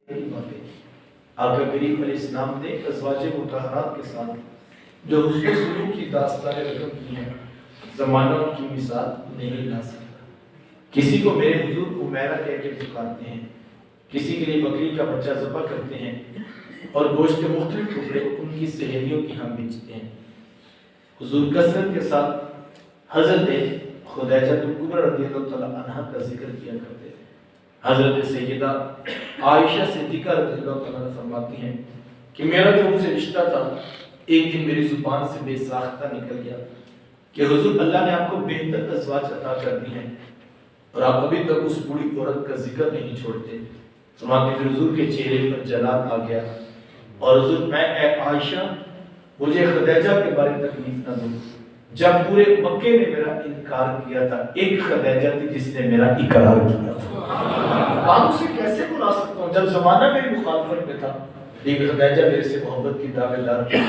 باتیں آقا کریم علیہ السلام نے ازواج مطہرات کے ساتھ جو حسن سلوک کی داستانیں رقم کی ہیں، زمانہ ان کی مثال نہیں لا سکتا۔ کسی کو میرے حضور امیرہ کہہ کے پکارتے ہیں، کسی کے لیے بکری کا بچہ ذبح کرتے ہیں اور گوشت کے مختلف ٹکڑے ان کی سہیلیوں کی ہم بیچتے ہیں۔ حضور کثرت کے ساتھ حضرت خدیجہ کبریٰ رضی اللہ تعالیٰ عنہا کا ذکر کیا کرتے تھے۔ حضرت سیدہ عائشہ صدیقہ رضی اللہ تعالیٰ عنہ فرماتی ہیں کہ میرا جو ان سے رشتہ تھا ایک دن میری زبان سے بے ساختہ نکل گیا کہ حضور اللہ نے آپ کو بہتر ازواج عطا کر دی ہیں اور آپ ابھی تک اس بوڑھی عورت کا ذکر نہیں چھوڑتے۔ فرماتے ہیں حضور کے چہرے پر جلال آ گیا اور حضور میں اے عائشہ مجھے خدیجہ کے بارے میں تکلیف نہ دو۔ جب پورے مکے نے میرا انکار کیا تھا ایک خدیجہ تھی جس نے میرا اقرار کیا تھا۔ آپ اسے کیسے بلا سکتا ہوں جب زمانہ میری مخالفت میں تھا، لیکن خدیجہ میرے سے محبت کی دعوے دار تھی۔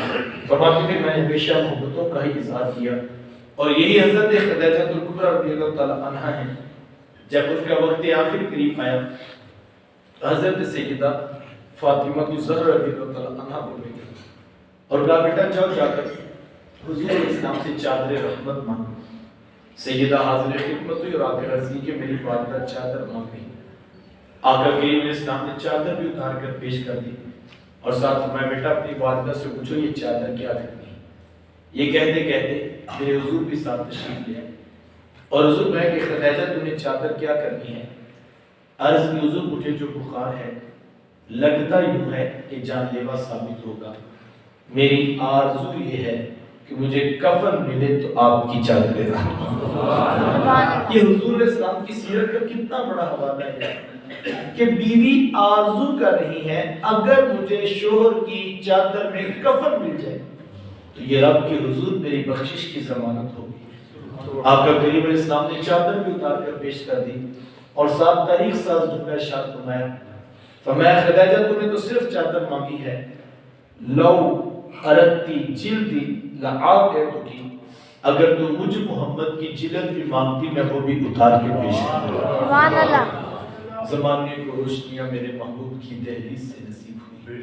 فرماتی ہیں میں نے ہمیشہ محبتوں کا ہی اظہار کیا اور یہی حضرت خدیجہ کبریٰ رضی اللہ تعالیٰ عنہا ہیں۔ جب اس کا وقت آخر قریب آیا حضرت سیدہ فاطمہ الزہرا رضی اللہ تعالیٰ عنہا بولے اور کہا بیٹا جاؤ جا کر حضور علیہ السلام سے چادر رحمت مانگو۔ سیدہ حاضر خدمت ہوئی اور آ کر عرض کی کہ میری والدہ چادر مانگ رہی۔ آقا کریم علیہ السلام نے چادر بھی اتار کر پیش کر دی اور ساتھ فرمایا بیٹا اپنی والدہ سے پوچھو یہ چادر کیا کرنی ہے۔ یہ کہتے کہتے میرے حضور بھی ساتھ تشریف لے آئے اور حضور کہا کہ خدیجہ تم نے چادر کیا کرنی ہے؟ عرض کی حضور مجھے جو بخار ہے لگتا یوں ہے کہ جان لیوا ثابت ہوگا، میری آرزو یہ ہے کہ مجھے کفن ملے تو آپ کی چادر رحمت۔ یہ حضور علیہ السلام کی سیرت کا کتنا بڑا حوالہ ہے کہ بیوی آرزو کر رہی ہے اگر مجھے شوہر کی چادر میں کفن مل جائے تو یہ رب کی حضور میری بخشش کی ضمانت ہوگی۔ آقا کریم علیہ السلام نے چادر بھی اتار کر پیش کر دی اور ساتھ تاریخ ساز جملہ ارشاد فرمایا، فرمایا خدیجہ تم نے تو صرف چادر مانگی ہے، لو ارتی جلدی لعاقتکی، اگر تو مجھ محمد کی جلد بھی مانگتی میں وہ بھی اتار کے پیش کرتی۔ زمانے کو روشنیاں میرے محبوب کی دہلیز سے نصیب ہوئی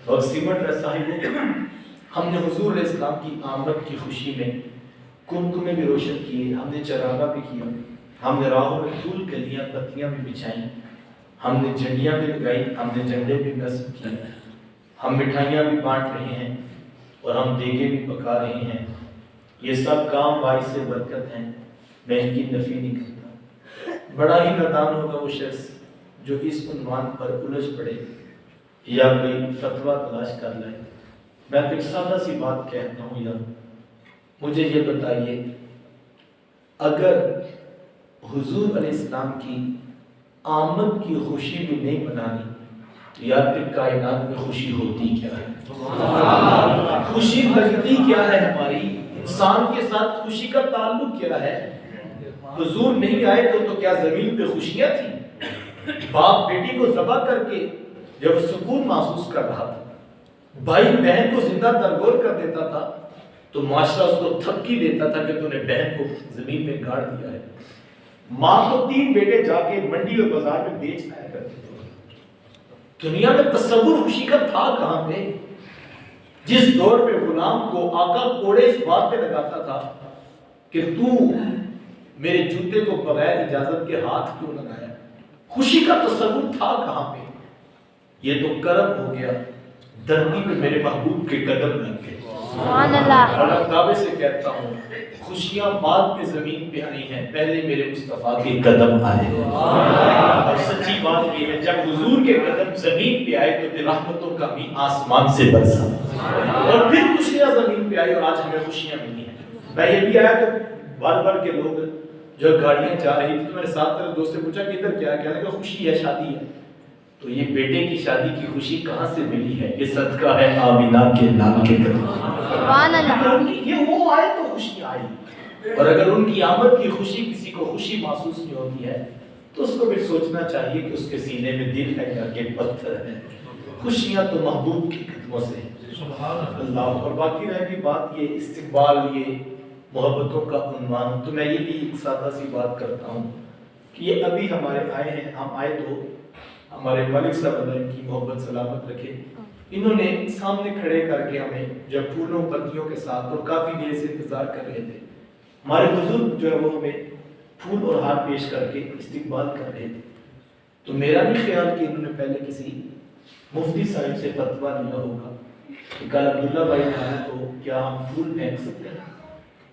اور سمٹ رسا ہے ہم نے حضور علیہ السلام کی آمد کی خوشی میں کمکمے بھی روشن کیے، ہم نے چراغا بھی کیا، ہم نے راہوں میں پھول کلیاں پتیاں بھی بچھائیں، ہم نے جھنڈیاں بھی لگائی، ہم نے جھنڈے بھی نصب کیے، ہم مٹھائیاں بھی بانٹ رہے ہیں اور ہم دیگے بھی پکا رہے ہیں۔ یہ سب کام باعث برکت ہیں، میں ان کی نفی نہیں کرتا۔ بڑا ہی نادان ہوگا وہ شخص جو اس عنوان پر الجھ پڑے یا کوئی فتویٰ تلاش کر لائے۔ میں تو ایک سادہ سی بات کہتا ہوں یار، مجھے یہ بتائیے اگر حضور علیہ السلام کی آمد کی خوشی بھی نہیں منانی تو یار پھر کائنات میں خوشی ہوتی کیا ہے؟ خوشی لگتی کیا ہے ہماری؟ انسان کے ساتھ خوشی کا تعلق کیا ہے؟ حضور نہیں آئے تو کیا زمین پہ خوشیاں تھیں؟ باپ بیٹی کو ذبح کر کے جب سکون محسوس کر رہا تھا، بھائی بہن کو زندہ درگور کر دیتا تھا تو معاشرہ اس کو تھپکی دیتا تھا کہ تو نے بہن کو زمین میں گاڑ دیا ہے۔ ماں کو 3 بیٹے جا کے منڈی اور بازار میں بیچ آیا کرتے تھے۔ دنیا میں تصور خوشی کا تھا کہاں پہ؟ جس دور میں غلام کو آقا کوڑے اس بات پہ لگاتا تھا کہ تو میرے جوتے کو بغیر اجازت کے ہاتھ کیوں لگایا، خوشی کا تصور تھا کہاں پہ؟ یہ تو کرم ہو گیا، دھرتی پہ میرے محبوب کے قدم لگ گئے۔ سبحان اللہ۔ اور دعوے سے کہتا ہوں خوشیاں بعد میں زمین پہ آئی ہیں، پہلے میرے مصطفیٰ کے قدم آئے۔ اور سچی بات یہ ہے جب حضور کے قدم زمین پہ آئے تو پھر رحمتوں کا بھی آسمان سے برسا اور پھر خوشیاں زمین پہ آئی اور آج ہمیں خوشیاں ملی ہیں۔ میں یہ بھی آیا تو بار بار کے لوگ جو گاڑیاں جا رہی تھی تو میں نے ساتھ میرے دوست سے پوچھا کہ ادھر کیا ہے؟ کہنے لگا خوشی ہے، شادی ہے۔ تو یہ بیٹے کی شادی کی خوشی کہاں سے ملی ہے؟ یہ صدقہ ہے آمینہ کے لال کے قدم۔ سبحان اللہ۔ یہ وہ آئے تو خوشی آئی، اور اگر ان کی آمد کی خوشی کسی کو خوشی محسوس نہیں ہوتی ہے تو اس کو بھی سوچنا چاہیے کہ اس کے سینے میں دل ہے یا کہ پتھر ہے۔ خوشیاں تو محبوب کے قدموں سے ہیں۔ سبحان اللہ۔ اور باقی رہ گئی بات یہ استقبال، یہ محبتوں کا عنوان، تو میں یہ بھی ایک سادہ سی بات کرتا ہوں کہ یہ ابھی ہمارے آئے ہیں، ہم آئے تو ہمارے مالک صاحب اللہ ان کی محبت سلامت رکھے، انہوں نے سامنے کھڑے کر کے ہمیں جب پھولوں پتیوں کے ساتھ اور کافی دیر سے انتظار کر رہے تھے، ہمارے بزرگ جو ہے وہ ہمیں پھول اور ہار پیش کر کے استقبال کر رہے تھے، تو میرا بھی خیال کہ انہوں نے پہلے کسی مفتی صاحب سے فتویٰ لیا ہوگا کہ کل عبداللہ بھائی آئے تو کیا ہم پھول پھینک سکتے ہیں؟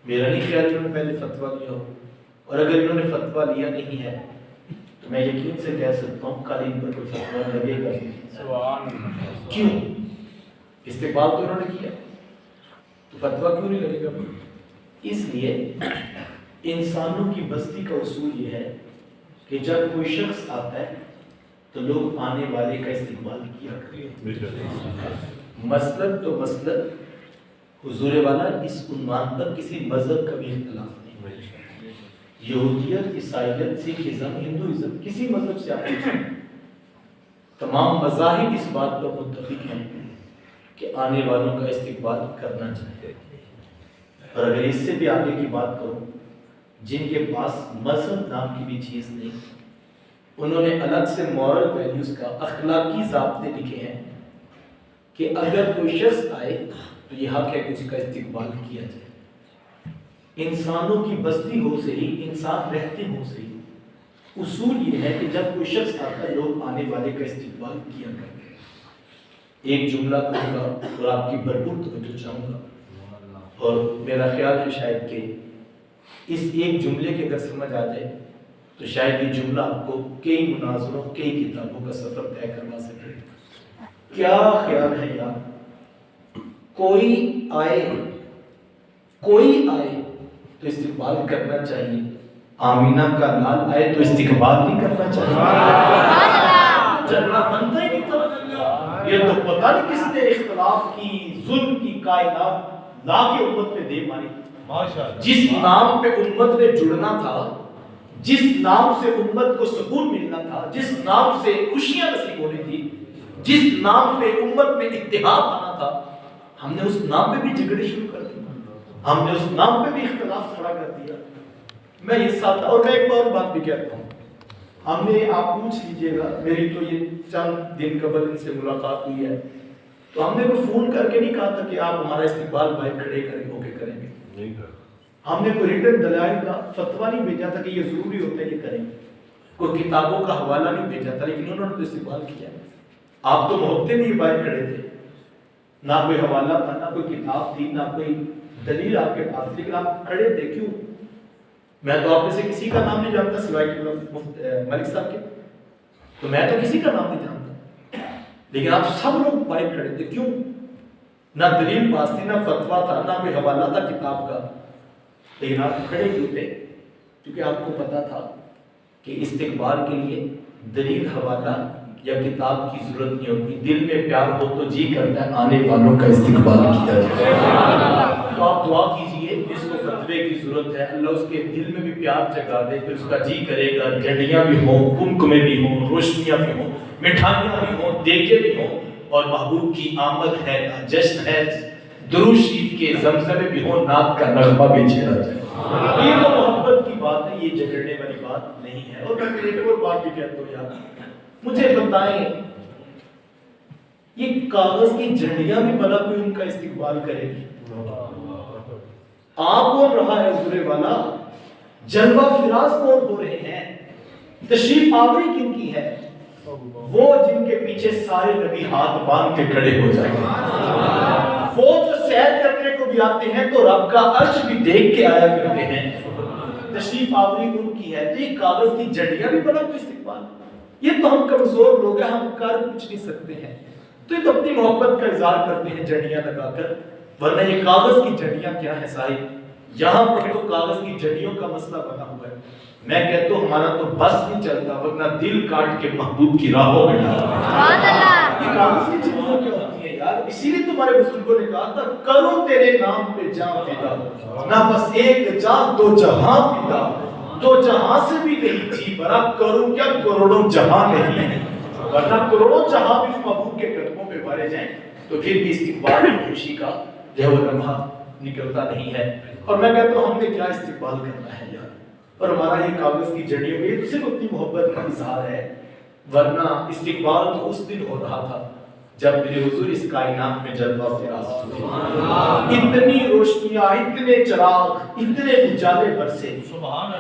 میرا نہیں خیال انہوں نے پہلے فتویٰ لیا ہو، اور اگر انہوں نے فتویٰ لیا نہیں ہے تو میں یقین سے کہہ سکتا ہوں کل ان پر کوئی فتویٰ لگے گا۔ کیوں؟ استقبال تو انہوں نے کیا، تو فتویٰ کیوں نہیں لگے گا؟ اس لیے انسانوں کی بستی کا اصول یہ ہے کہ جب کوئی شخص آتا ہے تو لوگ آنے والے کا استقبال کیا کرتے ہیں۔ مثلاً تو مثلاً حضور والا اس عنوان پر کسی مذہب کا بھی اختلاف نہیں، یہودیت، عیسائیت، سکھزم، ہندوازم، کسی مذہب سے آپ پوچھیں، تمام مذاہب اس بات پر متفق ہیں کہ آنے والوں کا استقبال کرنا چاہیے۔ اور اگر اس سے بھی آگے کی بات کروں، جن کے پاس مذہب نام کی بھی چیز نہیں، انہوں نے الگ سے مورل ویلیوز کا اخلاقی ضابطے لکھے ہیں کہ اگر کوئی شخص آئے تو یہ حق ہے کہ اس کا استقبال کیا جائے۔ انسانوں کی بستی ہو سے ہی، انسان رہتے ہو سے ہی، اصول یہ ہے کہ جب کوئی شخص آتا ہے لوگ آنے والے کا استقبال کیا کرتے ہیں۔ ایک جملہ کہوں گا اور آپ کی بھرپور توجہ چاہوں گا، اور میرا خیال ہے شاید کہ اس ایک جملے کے اگر سمجھ آ جائے تو شاید یہ جملہ آپ کو کئی مناظروں، کئی کتابوں کا سفر طے کروا سکے۔ کیا خیال ہے یار، کوئی آئے تو استقبال کرنا چاہیے، آمینہ کا لال آئے تو استقبال نہیں کرنا چاہیے؟ جلنا بنتا ہی نہیں تھا۔ یہ تو پتہ نہیں کس نے اختلاف کی، ظلم کی کائنات لا کے امت پہ دے ماری۔ جس نام پہ امت نے جڑنا تھا، جس نام سے امت کو سکون ملنا تھا، جس نام سے خوشیاں نصیب ہونی تھی، جس نام پہ امت میں اتحاد آنا تھا، ہم نے اس نام پہ بھی جھگڑے شروع کر دیے، ہم نے اس نام پہ بھی اختلاف کھڑا کر دیا۔ میں یہ ساتھ، اور میں ایک اور بات بھی کہتا ہوں، ہم نے، آپ پوچھ لیجئے گا، میری تو یہ چند دن قبل ان سے ملاقات ہوئی ہے، تو ہم نے کوئی فون کر کے نہیں کہا تھا کہ آپ ہمارا استقبال بھائی کھڑے ہو کے کریں گے، ہم نے کوئی ریٹن دلائل کا فتویٰ نہیں بھیجا تھا کہ یہ ضروری ہوتا ہے یہ کریں گے، کوئی کتابوں کا حوالہ نہیں بھیجا تھا، لیکن انہوں نے تو استقبال کیا۔ آپ تو محبتیں نہیں باہر کھڑے تھے، نہ کوئی حوالہ تھا، نہ کوئی کتاب تھی، نہ کوئی دلیل آپ کے پاس، لیکن آپ کھڑے تھے۔ کیوں؟ میں تو آپ میں سے کسی کا نام نہیں جانتا سوائے کہ ملک صاحب کے، تو میں تو کسی کا نام نہیں جانتا، لیکن آپ سب لوگ باہر کھڑے تھے۔ کیوں؟ نہ دلیل پاس تھی، نہ فتویٰ تھا، نہ کوئی حوالہ تھا کتاب کا، لیکن آپ کھڑے کیوں تھے؟ کیونکہ آپ کو پتا تھا کہ استقبال کے لیے دلیل، حوالہ یا کتاب کی ضرورت نہیں ہوتی، دل میں پیار ہو تو جی کرتا ہے آنے والوں کا استقبال کیا جائے۔ تو آپ دعا کیجئے، جس کو فتوے کی ضرورت ہے اللہ اس کے دل میں بھی پیار جگا دے، پھر اس کا جی کرے گا جھنڈیاں بھی ہوں، کمکمے بھی ہوں، روشنیاں بھی ہوں، مٹھائیاں بھی ہوں، دیگے بھی ہوں، اور محبوب کی آمد ہے، جشن ہے، درود شریف کے زمزمے بھی ہوں، نعت کا نغمہ بھی چھیڑا جائے۔ یہ تو محبت کی بات ہے، یہ جھگڑنے والی بات نہیں ہے۔ اور میں ایک اور بات بھی کہتا ہوں یار، مجھے بتائیں یہ کاغذ کی جھنڈیاں بھی بنا کوئی ان کا استقبال کرے گی؟ آپ کون رہا ہے حضور والا؟ جلوہ فراز کون ہو رہے ہیں؟ تشریف آوری کن کی ہے؟ وہ جن کے پیچھے سارے نبی ہاتھ باندھ کے کھڑے ہو جائیں گے، وہ جو سیر کرنے کو بھی آتے ہیں تو رب کا عرش بھی دیکھ کے آیا کرتے ہیں۔ تشریف آوری ان کی ہے، تو یہ کاغذ کی جھنڈیاں بھی بنا کوئی استقبال؟ یہ تو ہم کمزور لوگ ہیں، ہم کر کچھ نہیں سکتے ہیں، تو یہ تو اپنی محبت کا اظہار کرتے ہیں جھنڈیاں لگا کر، ورنہ یہ کاغذ کی جھنڈیاں کیا ہے صاحب؟ یہاں پر تو کاغذ کی جھنڈیوں کا مسئلہ بنا ہوا ہے۔ میں کہتا ہوں ہمارا تو بس نہیں چلتا، ورنہ دل کاٹ کے محبوب کی راہوں میں ڈالا۔ یہ کاغذ کی جھنڈیاں کیا ہوتی ہیں یار؟ اسی لیے تمہارے بزرگوں نے کہا تھا کرو تیرے نام پہ جاں فدا، نہ بس ایک جاں دو جہاں فدا، دو جہاں سے بھی نہیں جی برا، کروں کیا کروڑوں جہاں نہیں ہے، ورنہ کروڑوں جہاں بھی محبوب کے قدموں پہ بھرے جائیں تو پھر بھی استقبال کی خوشی کا جو ہے وہ لمحہ نکلتا نہیں ہے۔ اور میں کہتا ہوں ہم نے کیا استقبال کرنا ہے یار، اور ہمارا یہ کاغذ کی جھنڈیوں میں یہ تو صرف اپنی محبت کا اظہار ہے، ورنہ استقبال تو اس دن ہو رہا تھا جب میرے حضور اس کائنات میں جلوہ فراز ہوئے، اتنی روشنیاں، اتنے چراغ، اتنے اجالے برسے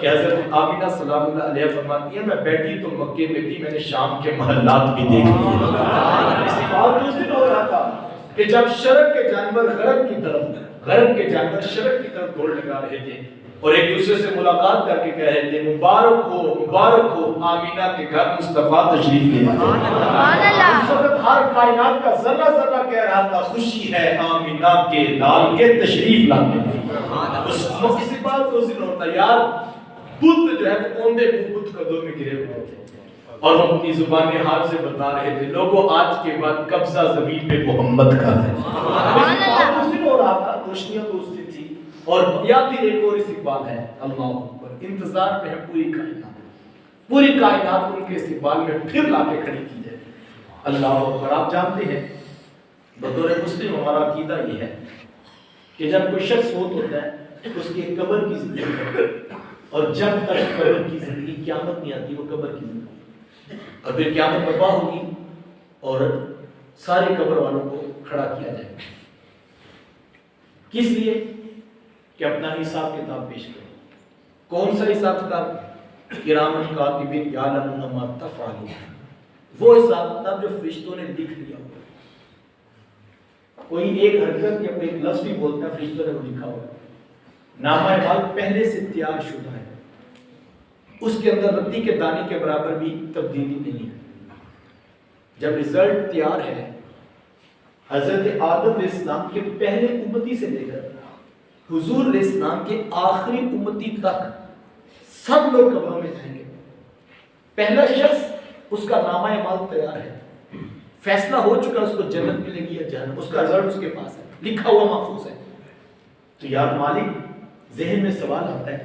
کہ حضرت آمینہ سلام اللہ علیہ فرماتی ہیں میں بیٹھی تو مکے میں تھی، میں نے شام کے محلات بھی دیکھ لیے۔ استقبال تو اس دن ہو رہا تھا کہ جب شرق کے جانور غرب کی طرف، غرب کے جانور شرق کی طرف دوڑ لگا رہے تھے اور ایک دوسرے سے ملاقات کر کے کہہ رہے تھے مبارک ہو آمینہ کے گھر مصطفیٰ تشریف لے آئے۔ اس وقت ہر کائنات کا ذرہ ذرہ کہہ رہا تھا خوشی ہے آمینہ کے لال کے تشریف لانے میں۔ اسی بات کو ذکر ہوتا یار، بت جو ہے وہ اوندے بت قدوں میں گرے ہوئے تھے اور وہ اپنی زبان حال سے بتا رہے تھے لوگوں آج کے بعد قبضہ زمین پہ محمد کا ہے۔ اس دن ہو رہا تھا، روشنیاں تو اس دن تھی اور یا پھر ایک اور استقبال ہے، اللہ اکبر، انتظار میں ہے پوری کائنات، پوری کائنات ان کے استقبال میں پھر لا کے کھڑی کی جائے۔ اللہ اکبر، آپ جانتے ہیں بطور مسلم ہمارا عقیدہ یہ ہے کہ جب کوئی شخص فوت ہوتا ہے اس کی قبر کی زندگی اور جب تک قبر کی زندگی قیامت نہیں آتی وہ قبر کی زندگی، اور پھر قیامت برپا ہوگی اور سارے قبر والوں کو کھڑا کیا جائے گا۔ کس لیے؟ کہ اپنا حساب کتاب پیش کریں۔ کون سا حساب کتاب؟ کرامن کاتبین یعلمون ما تفعلون، وہ حساب کتاب جو فرشتوں نے لکھ دیا ہوا۔ کوئی ایک حرکت یا کوئی ایک لفظ بھی بولتا ہے فرشتوں نے وہ لکھا ہوا ہے۔ نامہ اعمال پہلے سے تیار شدہ ہے، اس کے اندر رتی کے دانے کے برابر بھی تبدیلی نہیں ہے۔ جب رزلٹ تیار ہے، حضرت آدم علیہ السلام کے پہلے امتی سے لے کر حضور علیہ السلام کے آخری امتی تک سب لوگ قبروں میں جائیں گے۔ پہلا شخص اس کا نامہ اعمال تیار ہے، فیصلہ ہو چکا اس کو جنت ملے گی یا جہنم، اس کا رزلٹ اس کے پاس ہے، لکھا ہوا محفوظ ہے۔ تو یار مالک، ذہن میں سوال آتا ہے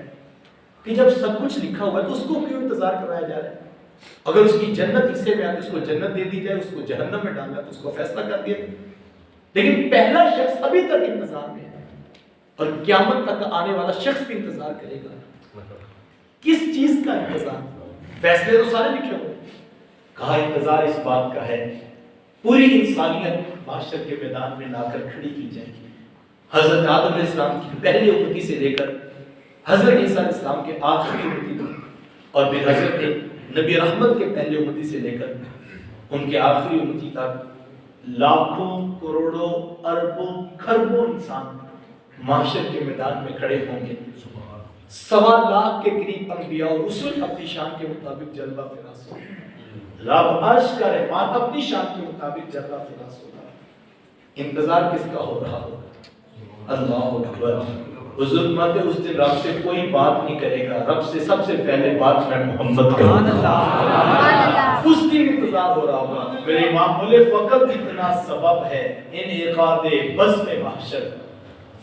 کہ جب سب کچھ لکھا ہوا ہے تو اس کو کیوں انتظار کرایا جا رہا ہے؟ اگر اس کی جنت حصے میں آتی اس کو جنت دے دی جائے، اس کو جہنم میں ڈالنا تو اس کو فیصلہ کر دیا۔ لیکن پہلا شخص ابھی تک انتظار میں ہے اور قیامت تک آنے والا شخص بھی انتظار کرے گا۔ کس چیز کا انتظار؟ فیصلے تو سارے لکھے ہوئے، کہا انتظار اس بات کا ہے پوری انسانیت محشر کے میدان میں لا کر کھڑی کی جائے گی۔ حضرت آدم علیہ السلام کی پہلی امتی سے لے کر حضرت عیسیٰ علیہ السلام کے آخری امتی تک، اور پھر حضرت نبی رحمت کے پہلے امتی سے لے کر ان کے آخری امتی تک لاکھوں کروڑوں اربوں کھربوں انسان محشر کے میدان میں کھڑے ہوں گے۔ 1.25 لاکھ کے قریب انبیاء اور رسل اپنی شان کے مطابق جلوہ فراز ہوں گے۔ رب عرش کا رحمان اپنی شان کے مطابق جلوہ فراز ہوگا۔ انتظار کس کا ہو رہا ہوگا؟ اللہ اکبر۔ حضور فرماتے اس دن رب سے کوئی بات نہیں کرے گا، رب سے سب سے پہلے بات میں محمد کروں گا۔ اس دن انتظار ہو رہا ہوگا۔ میرے امام بولے فقط اتنا سبب ہے انعقاد بزم محشر،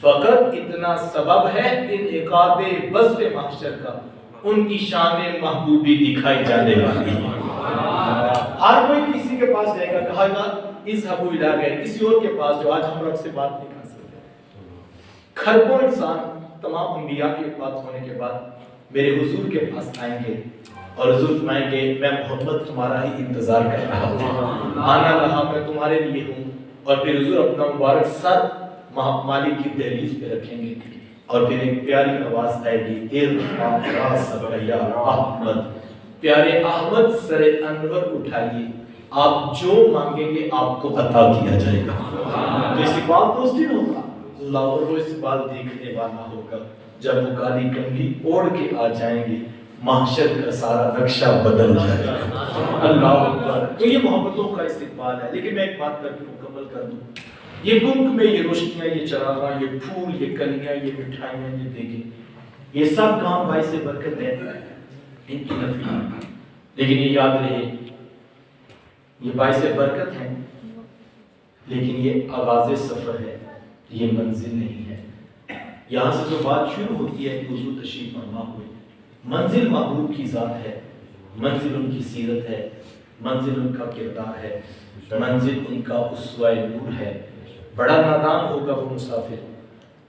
فقط اتنا سبب ہے انعقاد بزم محشر کا، ان کی شان محبوبی دکھائی جانے والی ہے۔ ہر کوئی کسی کے پاس جائے گا، کہا گا اذهبوا الی غیر، کسی اور کے پاس جو آج ہم رب سے بات نہیں کر سکتے۔ کھربوں انسان تمام انبیاء کے پاس ہونے کے بعد میرے حضور کے پاس آئیں گے اور حضور فرمائیں گے میں محمد تمہارا ہی انتظار کر رہا ہوں، آنا رہا میں تمہارے لیے ہوں۔ اور پھر حضور اپنا مبارک سر مالک کی دہلیز پہ رکھیں گے اور پھر ایک پیاری آواز آئے گی ارفع راسک یا احمد، پیارے احمد سر انور اٹھائیے، آپ جو مانگیں گے آپ کو عطا کیا جائے گا۔ تو استقبال تو اس دن ہوگا، اللہ اور وہ استقبال دیکھنے والا ہوگا جب وہ کالی کنگھی اوڑھ کے آ جائیں گے، محشر کا سارا نقشہ بدل جائے گا۔ اللہ اکبر۔ تو یہ محبتوں کا استقبال ہے۔ لیکن میں ایک بات کر کے مکمل کر دوں، یہ گنگ میں یہ روشنیاں، یہ چراغاں، یہ پھول، یہ کلیاں، یہ مٹھائیاں، یہ دیکھیں، یہ سب کام باعث برکت ہے، ان کی نفی نہیں۔ لیکن یہ یاد رہے یہ باعث برکت ہے لیکن یہ آغاز سفر ہے، یہ منزل نہیں ہے۔ یہاں سے جو بات شروع ہوتی ہے کہ حضور تشریف فرما ہوئے، منزل محبوب کی ذات ہے، منزل ان کی سیرت ہے، منزل ان کا کردار ہے، منزل ان کا اسوہ نور ہے۔ بڑا نادان ہوگا وہ مسافر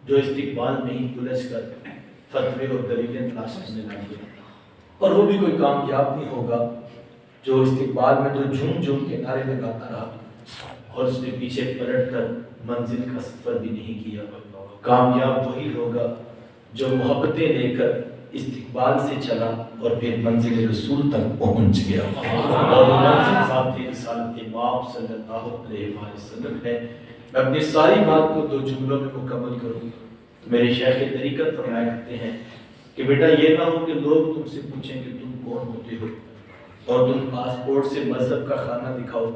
جو استقبال میں ہی الجھ کر فتوے اور دلیلیں تلاش کرنے لگے، اور وہ بھی کوئی کامیاب نہیں ہوگا جو استقبال میں تو جھوم جھوم کے نعرے لگاتا رہا اور اس نے پیچھے پلٹ کر منزل کا سفر بھی نہیں کیا۔ کامیاب وہی ہوگا جو محبتیں لے کر استقبال سے چلا اور پھر منزل رسول تک پہنچ گیا، اور منزل ذات رسالت مآب صلی اللہ علیہ وسلم ہے۔ میں اپنی ساری بات کو 2 جملوں میں مکمل کروں تو میرے شیخ طریقت فرمایا کرتے ہیں کہ بیٹا یہ نہ ہو کہ لوگ تم سے پوچھیں کہ تم کون ہوتے ہو اور تم پاسپورٹ سے مذہب کا خانہ دکھاؤ،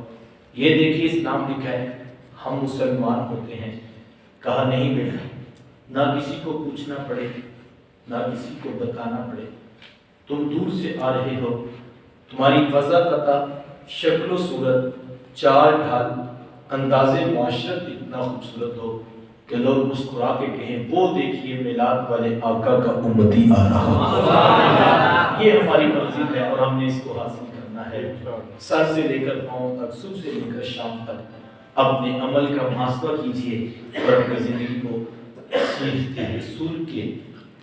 یہ دیکھیے اسلام لکھا ہے ہم مسلمان ہوتے ہیں۔ کہا نہیں بیٹا، نہ کسی کو پوچھنا پڑے نہ کسی کو بتانا پڑے، تم دور سے آ رہے ہو، تمہاری فضا قطع، شکل و صورت، چال ڈھال، انداز معاشرت اتنا خوبصورت ہو کہ لوگ مسکرا کے کہیں وہ دیکھیے میلاد والے آقا کا امتی آ رہا۔ یہ ہماری منزل ہے اور ہم نے اس کو حاصل کرنا ہے۔ سر سے لے کر پاؤں تک، صبح سے لے کر شام تک اپنے عمل کا محاسبہ کیجئے اور اپنی زندگی کو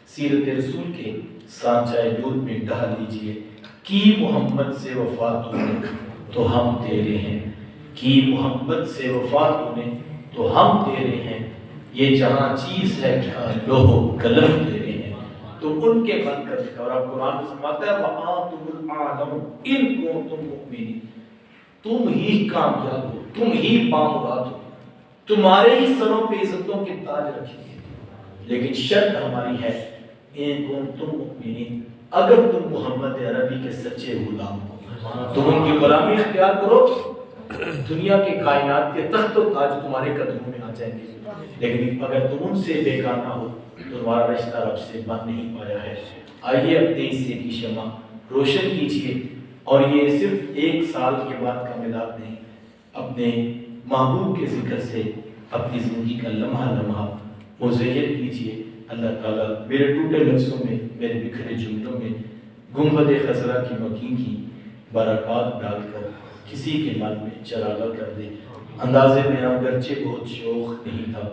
سیرت رسول کے سانچہ نور میں ڈال دیجئے۔ کی محمد سے وفا تو نے تو ہم تیرے ہیں، کی محمد سے وفا تو نے تو ہم تیرے ہیں، یہ جہاں چیز ہے کیا لوہ قلم تیرے ہیں۔ تو ان کے بن کر دکھا، اور اب قرآن فرماتا ہے وَأَنْتُمُ الْأَعْلَمُ إِن كُنتُم مُؤْمِنِينَ، تم ہی کامیاب ہو، تم ہی بامراد ہو، تمہارے ہی سروں پہ عزتوں کے تاج رکھیں گے، لیکن شرط ہماری ہے ان کنتم مؤمنین، اگر تم محمد عربی کے سچے غلام ہو، تم ان کی غلامی اختیار کرو، دنیا کے کائنات کے تخت و تاج تمہارے قدموں میں آ جائیں گے، لیکن اگر تم ان سے بیگانہ ہو تو تمہارا رشتہ رب سے بن نہیں پایا ہے۔ آئیے اپنے حصے کی شمع روشن کیجیے، اور یہ صرف 1 سال کے بعد کا میلاد نہیں، اپنے محبوب کے ذکر سے اپنی زندگی کا لمحہ لمحہ مزین کیجیے۔ اللہ تعالیٰ میرے ٹوٹے لفظوں میں، میرے بکھرے جملوں میں گنبد خضرا کی مکین کی برکات ڈال کر کسی کے من میں چراغا کر دے۔ اندازے میں اگرچہ بہت شوق نہیں تھا،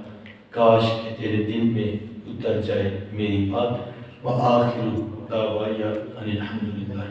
کاش کہ تیرے دل میں اتر جائے میری بات۔ وآخر دعوایا ان الحمدللہ۔